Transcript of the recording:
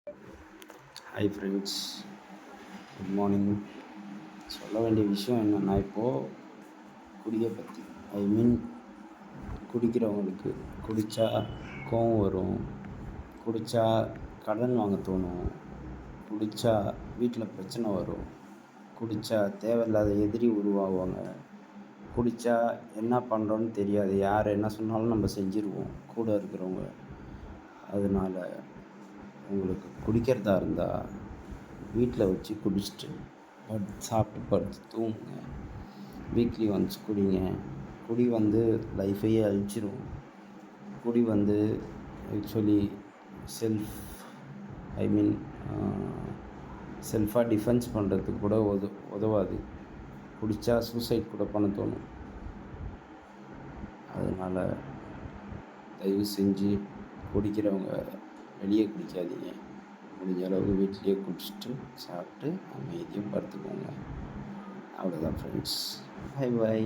Hi friends, good morning. சொல்ல வேண்டிய விஷயம் என்னென்னா, இப்போது குடியை பற்றி குடிக்கிறவங்களுக்கு குடித்தா கோவம் வரும், குடித்தா கடன் வாங்க தோணும், குடித்தா வீட்டில் பிரச்சனை வரும், குடித்தா தேவையில்லாத எதிரி உருவாகுவாங்க, குடித்தா என்ன பண்ணுறோன்னு தெரியாது, யார் என்ன சொன்னாலும் நம்ம செஞ்சுருவோம் கூட இருக்கிறவங்க. அதனால் உங்களுக்கு குடிக்கிறதா இருந்தால் வீட்டில் வச்சு குடிச்சிட்டு சாப்பிட்டு படுத்து தூங்குங்க. வீக்லி ஒன்ஸ் குடிங்க. குடி லைஃபையே அழிச்சிரும். குடி ஆக்சுவலி செல்ஃப் ஐ மீன் செல்ஃபாக டிஃபென்ஸ் பண்ணுறதுக்கு கூட உதவாது. குடித்தா சூசைட் கூட பண்ண தோணும். அதனால் தயவு செஞ்சு குடிக்கிறவங்க வெளியே குடிக்காதீங்க. முடிஞ்ச அளவுக்கு வீட்டிலையே குடிச்சிட்டு சாப்பிட்டு அமைதியாக படுத்துக்கோங்க. அவ்வளோதான் ஃப்ரெண்ட்ஸ். Bye bye.